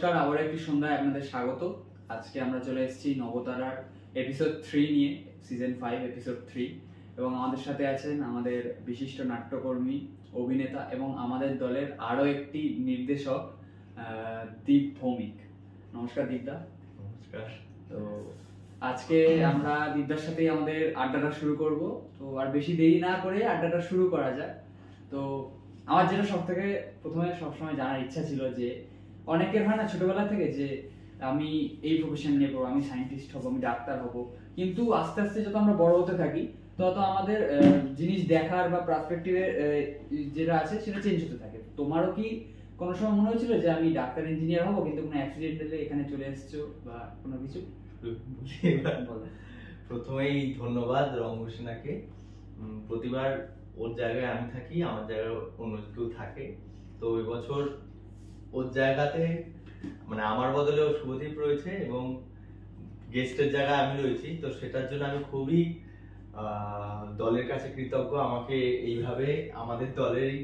নমস্কার, আবার একটি সন্ধ্যায় আপনাদের স্বাগত। আজকে আমরা চলে এসেছি নবতারার এপিসোড 3 নিয়ে, সিজন 5 এপিসোড 3। এবং আমাদের সাথে আছেন আমাদের বিশিষ্ট নাট্যকর্মী, অভিনেতা এবং আমাদের দলের আরও একটি নির্দেশক দীপ ভৌমিক। নমস্কার দীপদা। নমস্কার। তো আজকে আমরা দীপদার সাথেই আমাদের আড্ডাটা শুরু করব। তো আর বেশি দেরি না করে আড্ডাটা শুরু করা যাক। তো আমার যেটা সব থেকে প্রথমে সবসময় জানার ইচ্ছা ছিল যে অনেকের হয় না ছোটবেলা থেকে যে আমি এই প্রফেশন নিয়ে পড়বো, আমি সায়েন্টিস্ট হবো, আমি ডাক্তার হবো, কিন্তু আস্তে আস্তে যত আমরা বড় হতে থাকি তত আমাদের জিনিস দেখার বা পার্সপেক্টিভের যেটা আছে সেটা চেঞ্জ হতে থাকে। তোমারও কি কোনো সময় মনে হয়েছিল যে আমি ডাক্তার ইঞ্জিনিয়ার হবো, কিন্তু কোনো অ্যাক্সিডেন্টালি এখানে চলে এসেছো বা কোনো কিছু? প্রথমেই ধন্যবাদ রঙ্গসেনাকে। প্রতিবার ওর জায়গায় আমি থাকি, আমার জায়গায় অন্য কেউ থাকে। তো এবছর ওর জায়গাতে মানে আমার বদলে শুভদীপ রয়েছে এবং গেস্টের জায়গায় আমি রয়েছি। তো সেটার জন্য আমি খুবই দলের কাছে কৃতজ্ঞ। আমাকে এইভাবে আমাদের দলেরই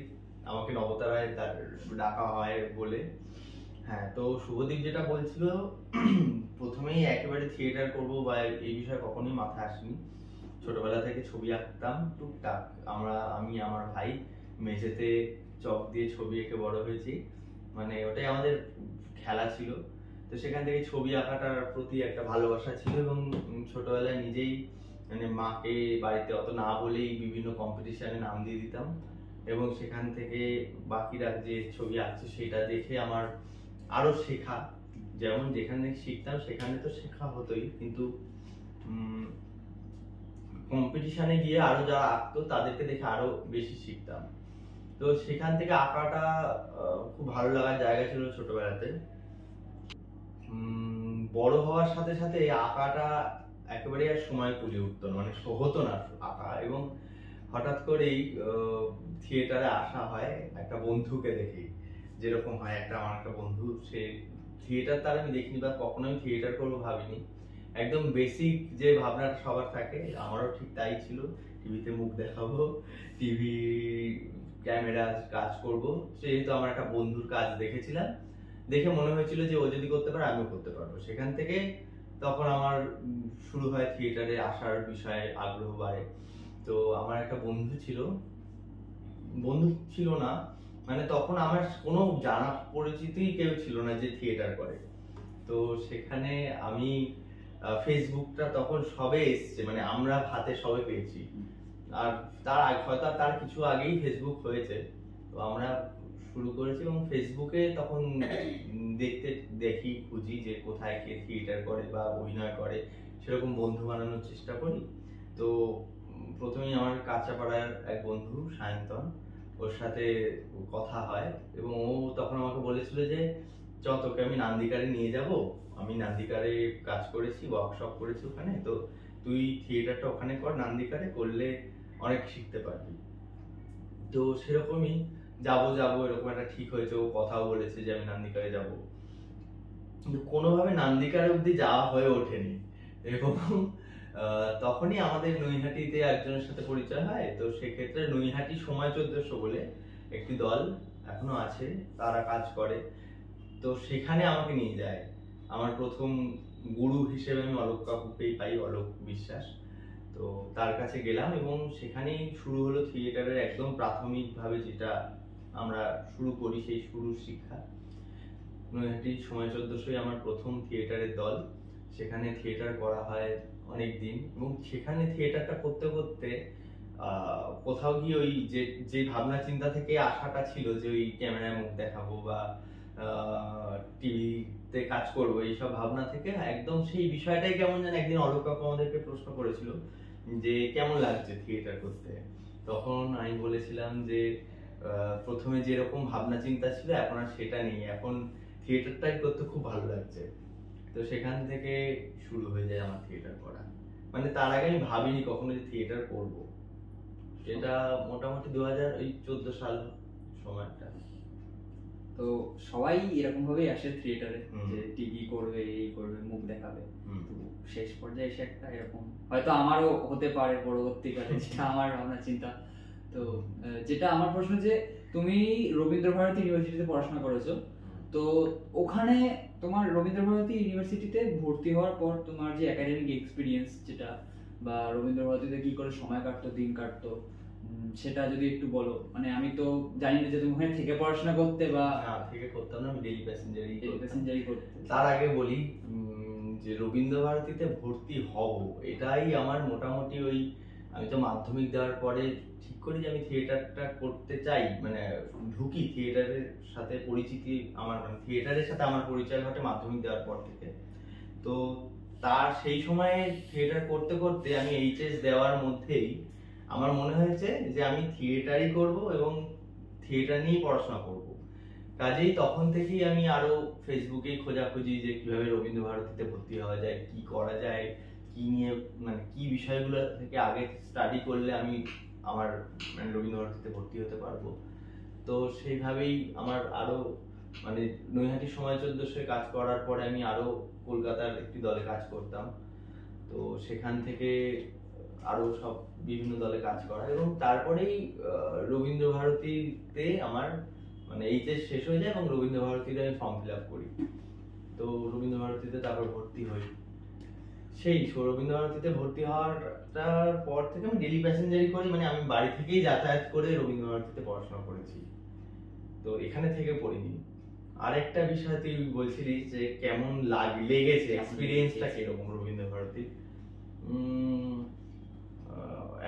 আমাকে নবতারায় ডাকা হয় বলে। হ্যাঁ, তো শুভদীপ যেটা বলছিল, প্রথমেই একেবারে থিয়েটার করব বা এই বিষয়ে কখনোই মাথায় আসেনি। ছোটবেলা থেকে ছবি আঁকতাম টুকটাক। আমি আমার ভাই মেঝেতে চক দিয়ে ছবি এঁকে বড় হয়েছি, মানে ওটাই আমাদের খেলা ছিল। তো সেখান থেকে ছবি আঁকাটার প্রতি একটা ভালোবাসা ছিল এবং ছোটবেলায় নিজেই মানে মাকে বাড়িতে অত না বলেই বিভিন্ন কম্পিটিশনে নাম দিয়ে দিতাম এবং সেখান থেকে বাকিরা যে ছবি আঁকছে সেটা দেখে আমার আরো শেখা। যেমন যেখানে শিখতাম সেখানে তো শেখা হতোই, কিন্তু কম্পিটিশনে গিয়ে আরো যারা আঁকতো তাদেরকে দেখে আরো বেশি শিখতাম। তো সেখান থেকে আঁকাটা খুব ভালো লাগার জায়গা ছিল ছোটবেলাতে। বড় হওয়ার সাথে সাথে আঁকাটা একেবারে আর সময় কুলিয়ে উঠতো না, মানে হতো না আঁকা। এবং হঠাৎ করেই থিয়েটারে আসা হয় একটা বন্ধুকে দেখি, যেরকম হয় আমার একটা বন্ধু, সে থিয়েটার তার আমি দেখিনি বা কখনোই থিয়েটার করবো ভাবিনি। একদম বেসিক যে ভাবনাটা সবার থাকে, আমারও ঠিক তাই ছিল। টিভিতে মুখ দেখাবো, টিভি ক্যামেরা কাজ করব। সেহেতু আমার একটা বন্ধুর কাজ দেখেছিলাম, দেখে মনে হয়েছিল যে ও যদি করতে পারে আমিও করতে পারবো। সেখান থেকে তখন আমার শুরু হয় থিয়েটারে আসার বিষয়ে আগ্রহ বাড়ে। তো আমার একটা বন্ধু ছিল না, মানে তখন আমার কোনো জানা পরিচিতই কেউ ছিল না যে থিয়েটার করে। তো সেখানে আমি ফেসবুকটা তখন সবে এসছে, মানে আমরা হাতে সবে পেয়েছি। আর তার কিছু আগেই ফেসবুক হয়েছে। তো আমরা শুরু করেছি এবং ফেসবুকে তখন খুঁজি যে কোথায় কে থিয়েটার করে বা অভিনয় করে, সেরকম বন্ধু বানানোর চেষ্টা করি। তো প্রথমেই আমার কাঁচাপাড়ার এক বন্ধু সায়ন্তন, ওর সাথে কথা হয় এবং ও তখন আমাকে বলেছিল যে তোকে আমি নান্দিকারে নিয়ে যাব। আমি নান্দিকারে কাজ করেছি, ওয়ার্কশপ করেছি ওখানে, তো তুই থিয়েটারটা ওখানে কর, নান্দিকারে করলে অনেক শিখতে পারবি। তো সেরকমই যাবো এরকম একটা ঠিক হয়েছে। ও কথাও বলেছে যে আমি নান্দিকারে যাব, কিন্তু কোনোভাবে নান্দিকারে অব্দি যাওয়া হয়ে ওঠেনি। এবং তখনই আমাদের নৈহাটিতে একজনের সাথে পরিচয় হয়। তো সেক্ষেত্রে নৈহাটি সময় 1400 বলে একটি দল এখনো আছে, তারা কাজ করে। তো সেখানে আমাকে নিয়ে যায়। আমার প্রথম গুরু হিসেবে আমি অলোক কাকুকেই পাই, অলোক বিশ্বাস। তো তার কাছে গেলাম এবং সেখানেই শুরু হলো থিয়েটারের একদম প্রাথমিকভাবে যেটা আমরা শুরু করি, সেই শুরুর শিক্ষা। নৈহাটি সময় 1400 আমার প্রথম থিয়েটারের দল। সেখানে থিয়েটার করা হয় অনেক দিন এবং সেখানে থিয়েটারটা করতে করতে কোথাও গিয়ে ওই যে ভাবনা চিন্তা থেকে আশাটা ছিল যে ওই ক্যামেরায় মুখ দেখাবো বা টিভিতে কাজ করবো, এইসব ভাবনা থেকে একদম সেই বিষয়টাই কেমন যেন একদিন অলোক কাকু আমাদেরকে প্রশ্ন করেছিল যে কেমন লাগছে থিয়েটার করতে। তখন আমি বলেছিলাম যে প্রথমে যেরকম ভাবনা চিন্তা ছিল এখন আর সেটা নেই, এখন থিয়েটারটাই করতে খুব ভালো লাগছে। তো সেখান থেকে শুরু হয়ে যায় আমার থিয়েটার করা। মানে তার আগে আমি ভাবিনি কখনো যে থিয়েটার করব। সেটা মোটামুটি 2014 সাল সময়টা। তো সবাই এরকম ভাবেই আসে থিয়েটারে, যে টিভি করবে, এই করবে, মুখ দেখাবে। তো শেষ পর্যায়ে এসে একটা এরকম হয়তো আমারও হতে পারে পরবর্তীকালে, যেটা আমার ভাবনা চিন্তা। তো যেটা আমার প্রশ্ন, যে তুমি রবীন্দ্র ভারতী ইউনিভার্সিটিতে পড়াশোনা করেছো, তো ওখানে তোমার রবীন্দ্রভারতী ইউনিভার্সিটিতে ভর্তি হওয়ার পর তোমার যে একাডেমিক এক্সপিরিয়েন্স যেটা, বা রবীন্দ্রভারতীতে কি করে সময় কাটতো, দিন কাটতো, সেটা যদি একটু বলো। মানে আমি তো জানি না যে তুমি ওখানে থেকে পড়াশোনা করতে বা না, থেকে করতাম না, আমি ডেইলি প্যাসেঞ্জারি করতে। তার আগে বলি যে রবীন্দ্রভারতীতে ভর্তি হব, এটাই আমার মোটামুটি ওই, আমি তো মাধ্যমিক দেওয়ার পরে ঠিক করি যে আমি থিয়েটারটা করতে চাই, মানে ঢুকি থিয়েটারের সাথে পরিচিতি, আমার মানে থিয়েটারের সাথে আমার পরিচয় ঘটে মাধ্যমিক দেওয়ার পর থেকে। তো তার সেই সময়ে থিয়েটার করতে করতে আমি এইচএস দেওয়ার মধ্যেই আমার মনে হয়েছে যে আমি থিয়েটারই করব এবং থিয়েটার নিয়েই পড়াশোনা করব। কাজেই তখন থেকেই আমি আরো ফেসবুকে খোঁজাখুঁজি যে কিভাবে রবীন্দ্রভারতীতে ভর্তি হওয়া যায়, কি করা যায়, কি নিয়ে মানে কি বিষয়গুলো থেকে আগে স্টাডি করলে আমি আমার মানে রবীন্দ্রভারতীতে ভর্তি হতে পারবো। তো সেইভাবেই আমার আরো মানে নৈহাটি সময় 1400 কাজ করার পরে আমি আরো কলকাতার একটি দলে কাজ করতাম। তো সেখান থেকে আরো সব বিভিন্ন দলে কাজ করা, এবং তারপরেই রবীন্দ্রভারতীতে আমার মানে এইচএস শেষ হয়ে যায় এবং রবীন্দ্রভারতীতে আমি ফর্ম ফিল আপ করি। তো রবীন্দ্রভারতীতে তারপর ভর্তি হই। সেই রবীন্দ্রভারতীতে ভর্তি হওয়ার পর থেকে আমি ডেইলি প্যাসেঞ্জারি করি, মানে আমি বাড়ি থেকেই যাতায়াত করে রবীন্দ্রভারতীতে পড়াশোনা করেছি, তো এখানে থেকে পড়িনি। আরেকটা বিষয় তুই বলছিলি যে কেমন লেগেছে, এক্সপিরিয়েন্সটা কিরকম রবীন্দ্রভারতী।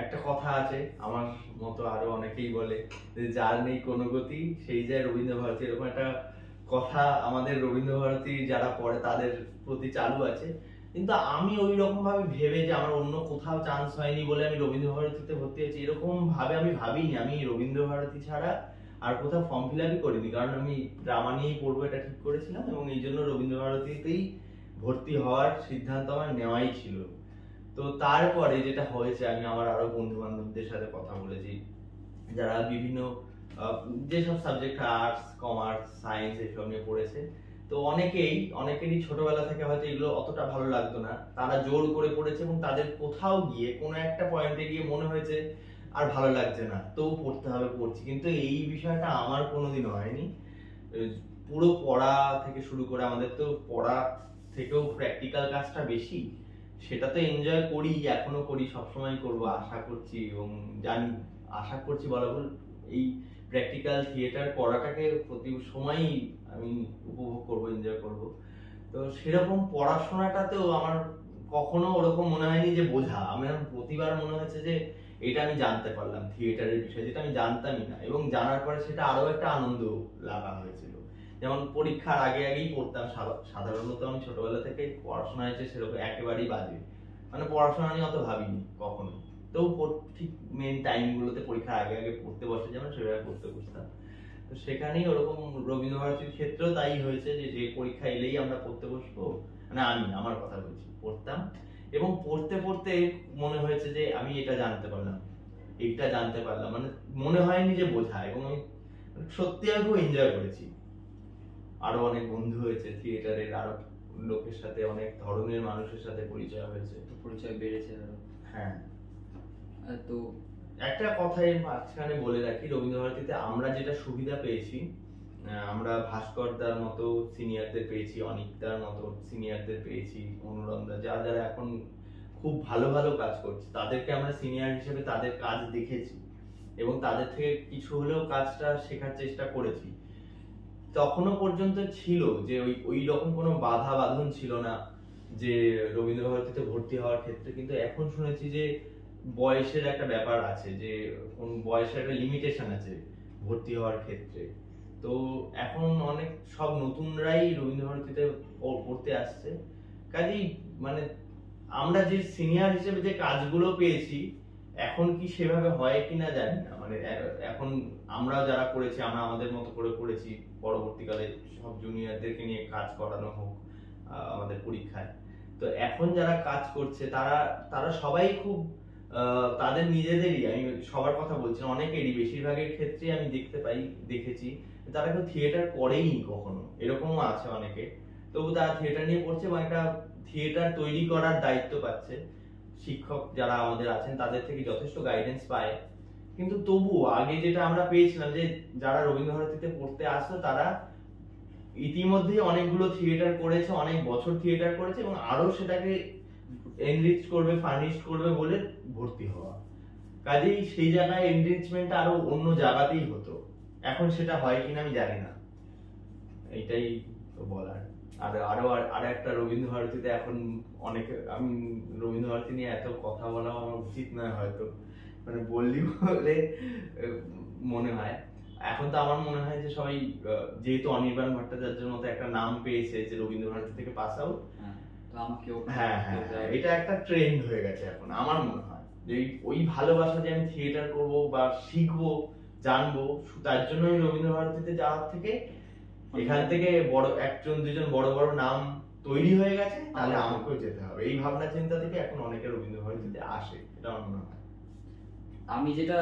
একটা কথা আছে, আমার মতো আরো অনেকেই বলে যে যার নেই কোনো গতি সেই যায় রবীন্দ্রভারতী, এরকম একটা কথা আমাদের রবীন্দ্রভারতী যারা পড়ে তাদের প্রতি চালু আছে। কিন্তু আমি ওই রকম ভাবে ভেবে যে আমার অন্য কোথাও চান্স হয়নি বলে আমি রবীন্দ্রভারতীতে ভর্তি হয়েছি, এরকম ভাবে আমি ভাবিনি। আমি রবীন্দ্রভারতী ছাড়া আর কোথাও ফর্ম ফিল আপই করিনি, কারণ আমি ড্রামা নিয়েই পড়বো এটা ঠিক করেছিলাম, এবং এই জন্য রবীন্দ্রভারতীতেই ভর্তি হওয়ার সিদ্ধান্ত আমার নেওয়াই ছিল। তো তারপরে যেটা হয়েছে, আমি আমার আরো বন্ধু বান্ধবদের সাথে কথা বলেছি যারা বিভিন্ন যেসব সাবজেক্ট আর্টস, কমার্স, সায়েন্স এসব নিয়ে পড়েছে। তো অনেকেরই ছোটবেলা থেকে হয়তো এগুলো অতটা ভালো লাগতো না, তারা জোর করে পড়েছে এবং তাদের কোথাও গিয়ে কোনো একটা পয়েন্টে গিয়ে মনে হয়েছে আর ভালো লাগছে না, তো পড়তে হবে, পড়ছি। কিন্তু এই বিষয়টা আমার কোনোদিন হয়নি। পুরো পড়া থেকে শুরু করে, আমাদের তো পড়া থেকেও প্র্যাকটিক্যাল কাজটা বেশি, সেটা তো এনজয় করি, এখনো করি, সবসময় করবো আশা করছি, এবং জানি, আশা করছি বলা ভুল, এই প্র্যাকটিক্যাল থিয়েটার করাটাকে প্রতি সময়ই আমি উপভোগ করবো, এনজয় করব। তো সেরকম পড়াশোনাটাতেও আমার কখনো ওরকম মনে হয়নি যে বোঝা, আমার প্রতিবার মনে হয়েছে যে এটা আমি জানতে পারলাম থিয়েটারের বিষয়, যেটা আমি জানতামই না, এবং জানার পরে সেটা আরো একটা আনন্দ লাগা হয়েছিল। যেমন পরীক্ষার আগেই পড়তাম, সাধারণত আমি ছোটবেলা থেকে পড়াশোনা হয়েছে সেরকম একেবারেই বাজে, মানে পড়াশোনা নিয়ে অত ভাবিনি কখনো। তো ঠিক মেন টাইম গুলোতে পরীক্ষার আগে পড়তে বসে যেমন সেভাবে পড়তে বসতাম। তো সেখানেই ওরকম রবীন্দ্রভারতীর ক্ষেত্রেও তাই হয়েছে যে পরীক্ষা এলেই আমরা পড়তে বসবো, মানে আমি আমার কথা বলছি, পড়তাম, এবং পড়তে পড়তে মনে হয়েছে যে আমি এটা জানতে পারলাম, এইটা জানতে পারলাম, মানে মনে হয়নি যে বোঝা, এবং আমি সত্যি আমি খুব এনজয় করেছি। আরো অনেক বন্ধু হয়েছে থিয়েটারের, আরো লোকের সাথে, অনেক ধরনের মানুষের সাথে পরিচয় হয়েছে, পরিচয় বেড়েছে আরো। হ্যাঁ। তো একটা কথাই মাঝখানে বলে রাখি, রবীন্দ্রভারতীতে আমরা যেটা সুবিধা পেয়েছি, আমরা ভাস্করদার মতো সিনিয়রদের পেয়েছি, অনিকদার মতো সিনিয়রদের পেয়েছি, অনুরমদা, যারা যারা এখন খুব ভালো ভালো কাজ করছে, তাদেরকে আমরা সিনিয়র হিসেবে তাদের কাজ দেখেছি এবং তাদের থেকে কিছু হলেও কাজটা শেখার চেষ্টা করেছি। তখনো পর্যন্ত ছিল যে ওই রকম কোনো বাধা বাঁধন ছিল না যে রবীন্দ্রভারতীতে ভর্তি হওয়ার ক্ষেত্রে। কিন্তু এখন শুনেছি যে বয়সের একটা ব্যাপার আছে, যে কোন বয়সের একটা লিমিটেশন আছে ভর্তি হওয়ার ক্ষেত্রে। তো এখন অনেক সব নতুনরাই রবীন্দ্রভারতীতে পড়তে আসছে, কাজেই মানে আমরা যে সিনিয়র হিসেবে যে কাজগুলো পেয়েছি এখন কি সেভাবে হয় কিনা জানি না, মানে এখন আমরা যারা করেছি আমরা আমাদের মতো করে করেছি, পরবর্তীকালে সব জুনিয়রদেরকে নিয়ে কাজ করানো হোক আমাদের পরীক্ষায়। তো এখন যারা কাজ করছে তারা তারা সবাই খুব তাদের নিজেদেরই, আমি সবার কথা বলছি, অনেকেরই, বেশিরভাগের ক্ষেত্রে আমি দেখেছি তারা কেউ থিয়েটার করেইনি কখনো, এরকমও আছে অনেকে, তবু তারা থিয়েটার নিয়ে পড়ছে এবং একটা থিয়েটার তৈরি করার দায়িত্ব পাচ্ছে। শিক্ষক যারা আমাদের আছেন তাদের থেকে যথেষ্ট গাইডেন্স পায়। কিন্তু তবুও আগে যেটা আমরা পেয়েছিলাম যে যারা রবীন্দ্রভারতীতে পড়তে আসতো তারা ইতিমধ্যে অনেকগুলো থিয়েটার করেছে, অনেক বছর থিয়েটার করেছে, এবং আরো সেটাকে এনরিচ করবে, ফার্নিশ করবে বলে ভর্তি হওয়া। কাজেই সেই জায়গায় এনরিচমেন্ট আরো অন্য জায়গাতেই হতো, এখন সেটা হয় কিনা আমি জানি না, এইটাই বলার। আর আরো আর একটা রবীন্দ্র ভারতীতে এখন অনেক, আমি রবীন্দ্র ভারতী নিয়ে এত কথা বলা আমার উচিত নয় হয়তো, মানে বললি বলে মনে হয়। এখন তো আমার মনে হয় যে সবাই যেহেতু অনির্বাণ ভট্টাচার্যের মতো একটা নাম পেয়েছে যে রবীন্দ্র ভারতী থেকে পাস আউট, তো আমাকেও হ্যাঁ হ্যাঁ এটা একটা ট্রেন্ড হয়ে গেছে এখন। আমার মনে হয় যে ওই ভালোবাসা যে আমি থিয়েটার করবো বা শিখবো, জানবো, তার জন্য আমি রবীন্দ্র ভারতীতে যাওয়ার থেকে এখান থেকে বড় একজন দুজন বড় বড় নাম তৈরি হয়ে গেছে, তাহলে আমাকেও যেতে হবে, এই ভাবনা চিন্তা থেকে এখন অনেকে রবীন্দ্র ভারতীতে আসে, এটা আমার মনে হয়। আমি যেটা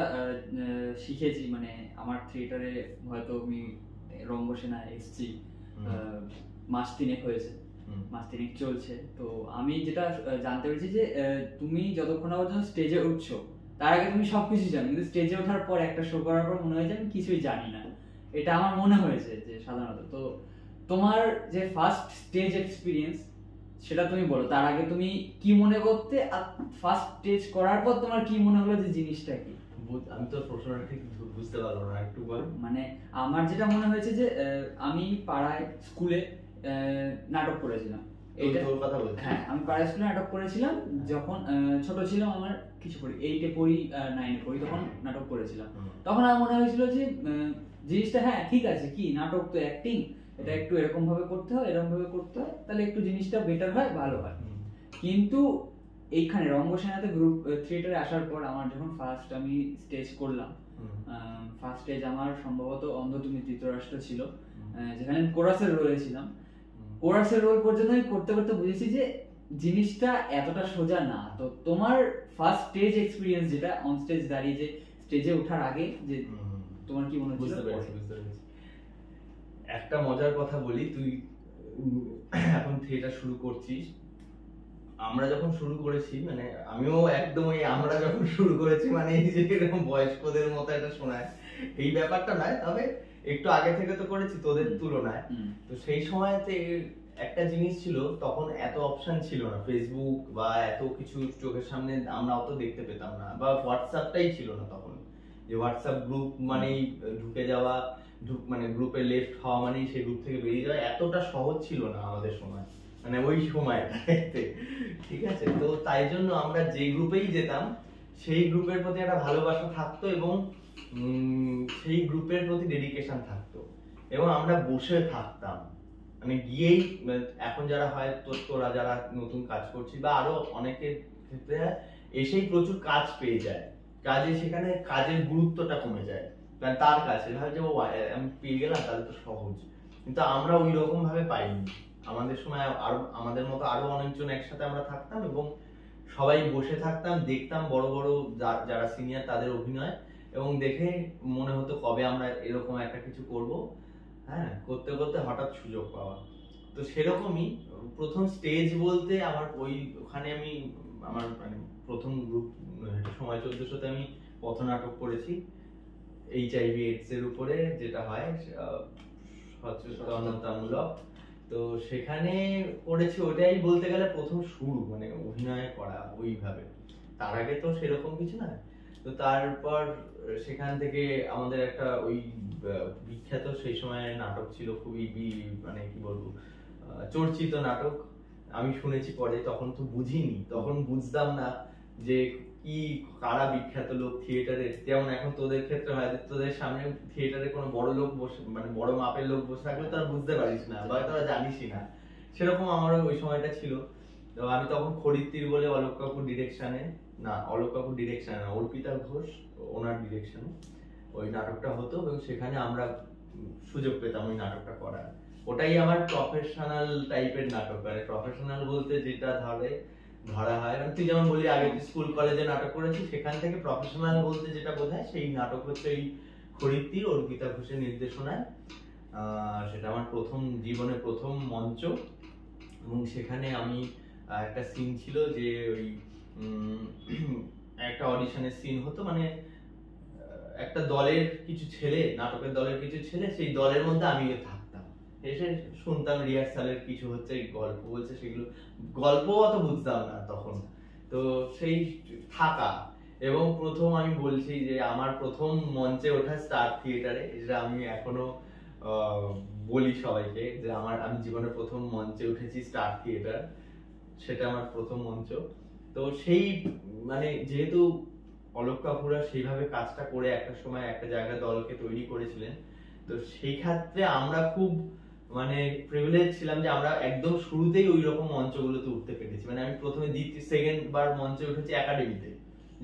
শিখেছি, মানে আমার থিয়েটারে হয়তো আমি রঙ্গসেনায় এসেছি মাস তিনেক হয়েছে, মাস তিনেক চলছে, তো আমি যেটা জানতে পেরেছি যে তুমি যতক্ষণ না পর্যন্ত স্টেজে উঠছো তার আগে তুমি সবকিছু জানো, কিন্তু স্টেজে ওঠার পর একটা শো করার পর মনে হয় যে আমি কিছুই জানি না, এটা আমার মনে হয়েছে যে সাধারণত। তো তোমার যে ফার্স্ট স্টেজ এক্সপিরিয়েন্স সেটা তুমি বলো, তার আগে তুমি কি মনে করতে, আর ফার্স্ট স্টেজ করার পর তোমার কি মনে হলো যে জিনিসটা কি? আমি তো প্রশ্নটা ঠিক বুঝতে পারলাম না, একটু বল। মানে আমার যেটা মনে হয়েছে যে আমি পাড়ায় স্কুলে নাটক করেছিলাম, এইটা তোর কথা বলছিস? হ্যাঁ, আমি পাড়ায় স্কুলে নাটক করেছিলাম যখন ছোট ছিলাম, আমার কিছু পড়ি 8 এ পড়ি 9 এ পড়ি, তখন নাটক করেছিলাম। তখন আমার মনে হয়েছিল যে জিনিসটা হ্যাঁ ঠিক আছে, কি নাটক তো অ্যাক্টিং, এটা একটু এরকম ভাবে করতে হয়, এরকম ভাবে করতে হয়, তাহলে একটু জিনিসটা বেটার হয়, ভালো হয়। কিন্তু এইখানে রঙ্গসেনাতে গ্রুপ থিয়েটারে আসার পর আমার যখন ফার্স্ট আমি স্টেজ করলাম, ফার্স্ট স্টেজ আমার সম্ভবত অন্ধ তুমি ধৃতরাষ্ট্র ছিল, যেখানে আমি কোরাসের রোলে ছিলাম। কোরাসের রোল পর্যন্ত আমি করতে করতে বুঝেছি যে জিনিসটা এতটা সোজা না। তো তোমার ফার্স্ট স্টেজ এক্সপিরিয়েন্স যেটা অন স্টেজ দাঁড়িয়ে যে স্টেজে ওঠার আগে যে তোমার কি মনে হচ্ছিল? বুঝতে পেরেছি। একটা মজার কথা বলি, তুই এখন থিয়েটার শুরু করছিস, আমরা যখন শুরু করেছি, মানে আমিও একদম আমরা যখন শুরু করেছি, মানে এই যে এরকম বয়স্কদের মতো একটা শোনায়, এই ব্যাপারটা নয়, তবে একটু আগে থেকে তো করেছি তোদের তুলনায়। তো সেই সময়তে একটা জিনিস ছিল, তখন এত অপশন ছিল না, ফেসবুক বা এত কিছু চোখের সামনে আমরা অত দেখতে পেতাম না, বা হোয়াটসঅ্যাপটাই ছিল না তখন, যে হোয়াটসঅ্যাপ গ্রুপ মানেই ঢুকে যাওয়া, মানে গ্রুপে লেফট হওয়া মানেই সেই গ্রুপ থেকে বেরিয়ে যাওয়া, এতটা সহজ ছিল না আমাদের সময়, মানে ওই সময়টাতে, ঠিক আছে? তো তাই জন্য আমরা যে গ্রুপেই যেতাম সেই গ্রুপের প্রতি একটা ভালোবাসা থাকতো, এবং সেই গ্রুপের প্রতি ডেডিকেশন থাকতো, এবং আমরা বসে থাকতাম, মানে গিয়েই, এখন যারা হয় তোরা যারা নতুন কাজ করছিস বা আরো অনেকের ক্ষেত্রে এসেই প্রচুর কাজ পেয়ে যায়, কাজে সেখানে কাজের গুরুত্বটা কমে যায়, কারণ তার কাছে ভাবে যে ও আমি পেয়ে গেলাম তাহলে তো সহজ, কিন্তু আমরা ওই রকম ভাবে পাইনি। আমাদের সময় আরো আমাদের মতো আরো অনেকজন একসাথে আমরা থাকতাম, এবং সবাই বসে থাকতাম, দেখতাম বড় বড় যারা সিনিয়র তাদের অভিনয়, এবং দেখে মনে হতো কবে আমরা এরকম একটা কিছু করব, হ্যাঁ, করতে করতে হঠাৎ সুযোগ পাওয়া। তো সেরকমই প্রথম স্টেজ বলতে আমার ওখানে আমি আমার মানে প্রথম গ্রুপ সময় 1400-তে আমি পথনাটক করেছি, HIV AIDS এর উপরে, যেটা হয় সচেতনতামূলক। তো সেখানে করেছি, ওটাই বলতে গেলে প্রথম শুরু, মানে অভিনয় করা ওইভাবে, তার আগে তো সেরকম কিছু না। তো তারপর সেখান থেকে আমাদের একটা ওই বিখ্যাত সেই সময় নাটক ছিল, খুবই মানে কি বলবো, চর্চিত নাটক, আমি শুনেছি পরে, তখন তো বুঝিনি, তখন বুঝতাম না যে কি কারা বিখ্যাত লোক থিয়েটারে, যেমন এখন তোদের ক্ষেত্রে হয় তোদের সামনে থিয়েটারে কোনো বড় লোক বসে, মানে বড় মাপের লোক বসে থাকলে তোরা বুঝতে পারিস না বা তোরা জানিসই না, সেরকম আমারও ওই সময়টা ছিল। তো আমি তখন খরিত্তির বলে অলোক কাপুর ডিরেকশনে, না অলোক কাপুর ডিরেকশনে না, অর্পিতা ঘোষ ওনার ডিরেকশনে ওই নাটকটা হতো, এবং সেখানে আমরা সুযোগ পেতাম ওই নাটকটা করার। ওটাই আমার প্রফেশনাল টাইপের নাটক, মানে প্রফেশনাল বলতে যেটা ধরা হয়, মানে তুই যেমন বলি আগে স্কুল কলেজে নাটক করেছিস, সেখান থেকে প্রফেশনাল বলতে যেটা বোঝায় সেই নাটক হচ্ছে এই খরিত্তির অর্পিতা ঘোষের নির্দেশনায়। সেটা আমার প্রথম জীবনে প্রথম মঞ্চ, এবং সেখানে আমি একটা সিন ছিল যে ওই একটা অডিশনের সিন হতো, মানে একটা দলের কিছু ছেলে, নাটকের দলের কিছু ছেলে, সেই দলের মধ্যে আমি থাকতাম, এসে শুনতাম রিহার্সালের কিছু হচ্ছে, গল্প বলছে, সেগুলো গল্প অত বুঝতাম না তখন। তো সেই থাকা, এবং প্রথম আমি বলছি যে আমার প্রথম মঞ্চে ওঠা স্টার থিয়েটারে, যেটা আমি এখনো বলি সবাইকে যে আমি জীবনে প্রথম মঞ্চে উঠেছি স্টার থিয়েটার, সেটা আমার প্রথম মঞ্চ। তো সেই মানে যেহেতু অলোক কাপুরা সেইভাবে কাজটা করে একটা সময় একটা জায়গায় দলকে তৈরি করেছিলেন, তো সেই ক্ষেত্রে আমরা খুব মানে প্রিভিলেজ ছিলাম যে আমরা একদম শুরুতেই ওই রকম মঞ্চগুলোতে উঠতে পেরেছি। মানে আমি প্রথমে সেকেন্ড বার মঞ্চে উঠেছি একাডেমিতে,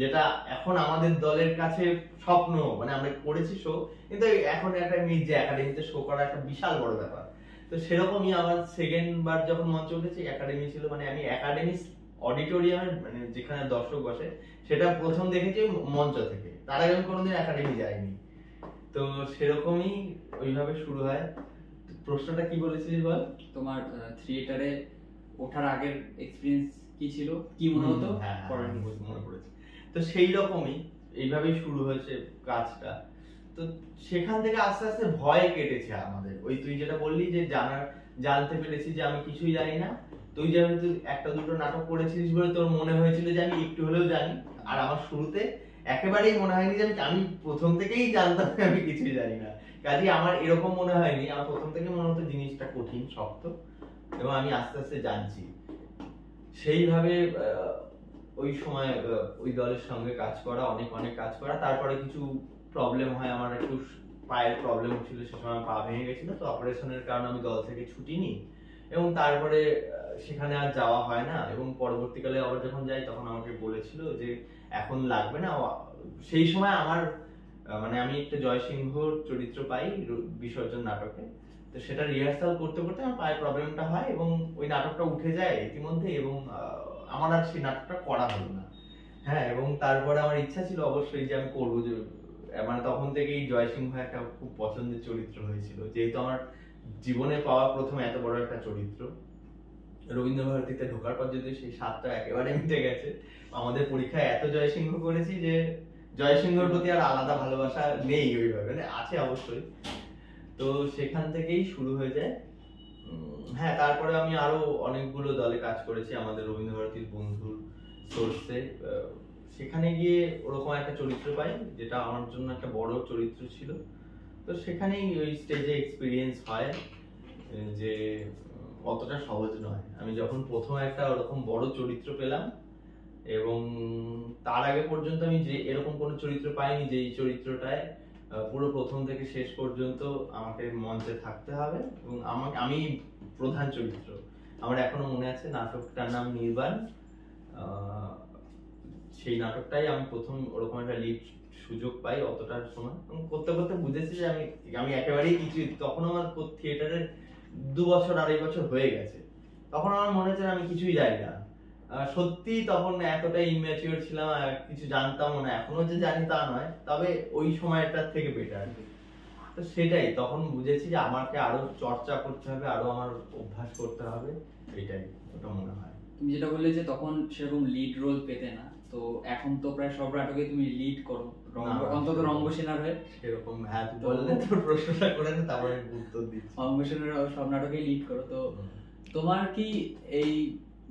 যেটা এখন আমাদের দলের কাছে স্বপ্ন, মানে আমরা করেছি শো, কিন্তু এখন একটা মিস যে একাডেমিতে শো করা একটা বিশাল বড় ব্যাপার। তো সেরকমই আমার সেকেন্ড বার যখন মঞ্চে উঠেছি, একাডেমি ছিল, মানে আমি একাডেমি অডিটোরিয়ামে, মানে যেখানে দর্শক বসে, সেটা প্রথম দেখেছি মঞ্চ থেকে, তার আগে আমি কোনোদিন একাডেমি যাইনি। তো সেরকমই ওইভাবে শুরু হয়। প্রশ্নটা কি বলেছিলিস বল? তোমার থিয়েটারে ওঠার আগের এক্সপেরিয়েন্স কি ছিল, কি মনে হতো? মনে পড়েছে। তো সেই রকমই এইভাবেই শুরু হয়েছে কাজটা। তো সেখান থেকে আস্তে আস্তে ভয় কেটেছে আমাদের। ওই তুই যেটা বললি যে জানতে পেরেছি যে আমি কিছুই জানি না। তুই যেহেতু একটা দুটো নাটক করেছিলিস বলে তোর মনে হয়েছিল যে আমি একটু হলেও জানি, আর আমার শুরুতে একেবারেই মনে হয়নি যে আমি প্রথম থেকেই জানতাম যে আমি কিছুই জানি না। কাজেই আমার এরকম মনে হয়নি, আমার প্রথম থেকে মনে হতো জিনিসটা কঠিন শক্ত, এবং আমি আস্তে আস্তে জানছি। সেইভাবে ওই সময় ওই দলের সঙ্গে কাজ করা, অনেক কাজ করা। তারপরে কিছু প্রবলেম হয়, আমার একটু পায়ের প্রবলেম ছিল, সে সময় পা ভেঙে গেছিল, তো অপারেশনের কারণে আমি দল থেকে ছুটি নিই, এবং তারপরে সেখানে আর যাওয়া হয় না। এবং পরবর্তীকালে আবার যখন যাই তখন আমাকে বলেছিল যে এখন লাগবে না। সেই সময় আমার মানে আমি একটা জয়সিংহর চরিত্র পাই বিসর্জন নাটকে, তো সেটা রিহার্সাল করতে করতে আমার পায়ের প্রবলেমটা হয়, এবং ওই নাটকটা উঠে যায় ইতিমধ্যে, এবং আমার আর সেই নাটকটা করা হলো না। হ্যাঁ, এবং তারপরে আমার ইচ্ছা ছিল অবশ্যই যে আমি করবো, যে মানে তখন থেকেই জয়সিংহ একটা খুব পছন্দের চরিত্র হয়েছিল, যেহেতু আমার জীবনে পাওয়া প্রথম এত বড় একটা চরিত্র। রবীন্দ্রভারতীতে ঢোকার পর যদি সেই স্বাদটা একেবারে মিটে গেছে, আমাদের পরীক্ষায় এত জয়সিংহ করেছি যে জয়সিংহর প্রতি আর আলাদা ভালোবাসা নেই ওইভাবে, মানে আছে অবশ্যই। তো সেখান থেকেই শুরু হয়ে যায়। হ্যাঁ, তারপরে আমি আরো অনেকগুলো দলে কাজ করেছি আমাদের রবীন্দ্রভারতীর বন্ধুর সোর্সে। সেখানে গিয়ে ওরকম একটা চরিত্র পাই, যেটা আমার জন্য একটা বড় চরিত্র ছিল। তো সেখানেই ওই স্টেজে এক্সপিরিয়েন্স হয় যে অতটা সহজ নয়। আমি যখন প্রথম একটা ওরকম বড় চরিত্র পেলাম, এবং তার আগে পর্যন্ত আমি যে এরকম কোনো চরিত্র পাইনি যে এই চরিত্রটায় পুরো প্রথম থেকে শেষ পর্যন্ত আমাকে মঞ্চে থাকতে হবে, এবং আমি প্রধান চরিত্র। আমার এখনো মনে আছে নাটকটার নাম নির্বাণ। সেই নাটকটাই আমি প্রথম ওরকম একটা লিড সুযোগ পাই অতটার সময়, এবং করতে করতে বুঝেছি যে আমি একেবারেই কিছু, তখন আমার থিয়েটারের 2 বছর 2.5 বছর হয়ে গেছে। তখন আমার মনে হচ্ছে আমি কিছুই জানি না। সত্যি তখন এতটা ইম্যাচিওর ছিলাম, কিছু জানতামও না। এখনো যে জানি তা নয়, তবে ওই সময়টার থেকে বেটার। তো সেটাই তখন বুঝেছি যে আমাকে আরো চর্চা করতে হবে, আরো আমার অভ্যাস করতে হবে, এটাই ওটা মনে হয়। তুমি যেটা বললে যে তখন সেরকম লিড রোল পেতে না, তো এখন তো প্রায় সব নাটকে তুমি লিড করো, অন্তত রঙ্গসেনার হয়ে সেরকম। হ্যাঁ, তুই বললে তোর প্রশ্নটা করে নে, তারপরে উত্তর দিচ্ছি। রঙ্গসেনার সব নাটকেই লিড করো। তো তোমার কি এই